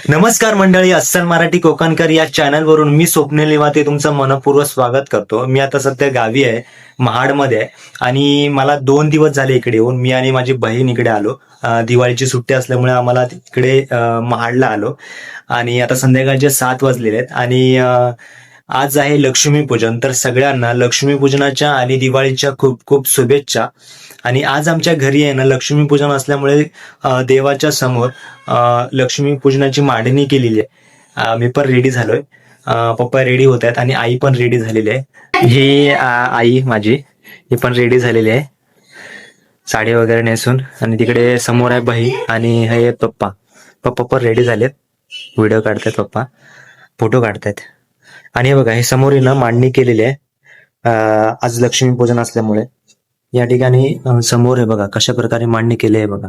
नमस्कार मंडळी, अस्सल मराठी कोकणकर या चॅनलवरून मी स्वप्नील निवाते तुमचं मनपूर्वक स्वागत करतो. मी आता सध्या गावी आहे, महाडमध्ये आहे आणि मला 2 दिवस झाले इकडे येऊन. मी आणि माझी बहीण इकडे आलो. दिवाळीची सुट्टी असल्यामुळे आम्हाला तिकडे महाडला आलो आणि आता संध्याकाळचे 7 वाजलेले आहेत आणि आज आहे लक्ष्मीपूजन. तर सगळ्यांना लक्ष्मीपूजनाच्या आणि दिवाळीच्या खूप खूप शुभेच्छा. आणि आज आमच्या घरी आहे ना लक्ष्मीपूजन असल्यामुळे देवाच्या समोर लक्ष्मीपूजनाची मांडणी केलेली आहे. मी पण रेडी झालोय, पप्पा रेडी होत आहेत आणि आई पण रेडी झालेली आहे. ही आई माझी, ही पण रेडी झालेली आहे साडी वगैरे नेसून. आणि तिकडे समोर आहे बहीण आणि हे पप्पा. पप्पा पण रेडी झालेत, व्हिडिओ काढतायत, पप्पा फोटो काढतायत. आणि हे बघा, हे समोर ना मांडणी केलेली आहे आज लक्ष्मीपूजन असल्यामुळे. या ठिकाणी समोर आहे बघा कशा प्रकारे मांडणी केली आहे बघा,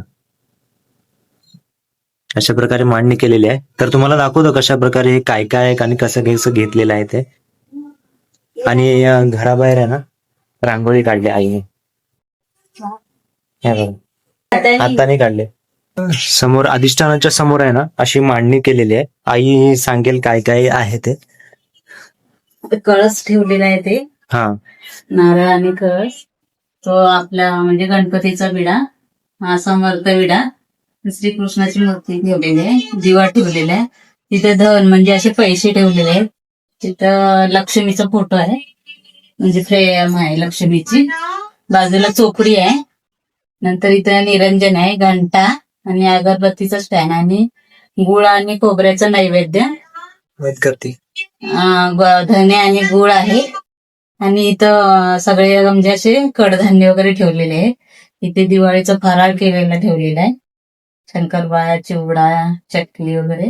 अशा प्रकारे मांडणी केलेली आहे. तर तुम्हाला दाखवतो कशा प्रकारे हे काय काय आहे आणि कसं कसं घेतलेलं आहे ते. आणि घराबाहेर आहे ना रांगोळी काढली आईने, हे बघा हाताने काढले. समोर अधिष्ठानाच्या समोर आहे ना अशी मांडणी केलेली आहे. आई सांगेल काय काय आहे ते. कळस ठेवलेला आहे ते, हा, नारळ आणि कळस. तो आपला म्हणजे गणपतीचा विडा, हा समर्थ विडा, श्रीकृष्णाची मूर्ती ठेवलेली आहे, दिवा ठेवलेला आहे. तिथे धन म्हणजे असे पैसे ठेवलेले आहेत. तिथं लक्ष्मीचा फोटो आहे, म्हणजे फ्रेम आहे लक्ष्मीची. बाजूला चोपडी आहे. नंतर इथं निरंजन आहे, घंटा आणि अगरबत्तीचा स्टँड आणि गुळ आणि खोबऱ्याचं नैवेद्य करते. धने आणि गुळ आहे. आणि इथं सगळे म्हणजे असे कडधान्य वगैरे ठेवलेले आहे. इथे दिवाळीचा फराळ केलेला ठेवलेला आहे, शंकरपाळ्या, चिवडा, चकली वगैरे.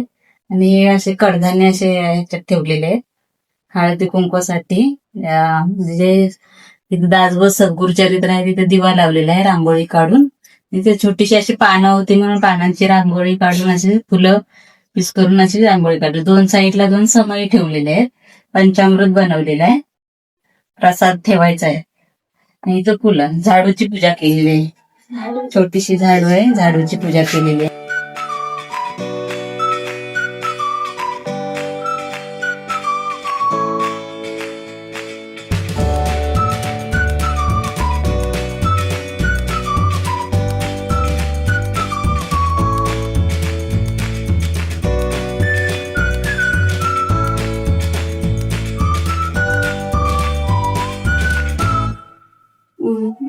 आणि असे कडधान्य असे ह्याच्यात ठेवलेले आहेत हळदी कुंकवासाठी. म्हणजे तिथे दासबोध सद्गुरुचरित्र आहे, तिथे दिवा लावलेला आहे रांगोळी काढून. तिथे छोटीशी अशी पानं होती म्हणून पानांची रांगोळी काढून असे फुलं पीस करून अशी रांगोळी काढली. 2 साईडला 2 समई ठेवलेले आहेत. पंचामृत बनवलेलं आहे, प्रसाद ठेवायचा आहे. आणि इथं फुलं, झाडूची पूजा केलेली आहे. छोटीशी झाडू आहे, झाडूची पूजा केलेली आहे.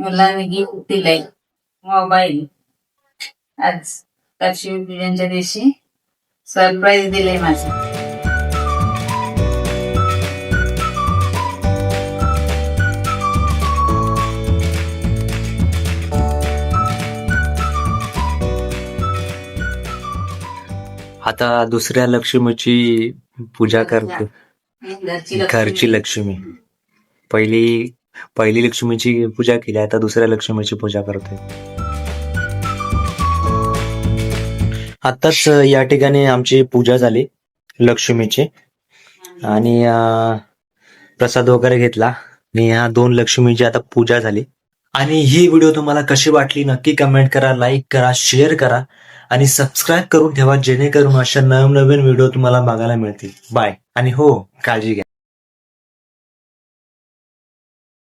मला गिफ्ट दिलंय मोबाईल. आज लक्ष्मीपूजनच्या दिवशी सरप्राईज दिलंय माझं. आता दुसऱ्या लक्ष्मीची पूजा करते, घरची लक्ष्मी. पहिली लक्ष्मीची पूजा केली, आता दुसऱ्या लक्ष्मीची पूजा करते. आताच या ठिकाणी आमची पूजा झाली लक्ष्मीची आणि प्रसाद वगैरे घेतला आणि ह्या 2 लक्ष्मीची आता पूजा झाली. आणि ही व्हिडिओ तुम्हाला कशी वाटली नक्की कमेंट करा, लाईक करा, शेअर करा आणि सबस्क्राईब करून ठेवा, जेणेकरून अशा नवनवीन व्हिडिओ तुम्हाला बघायला मिळतील. बाय आणि हो, काळजी घ्या.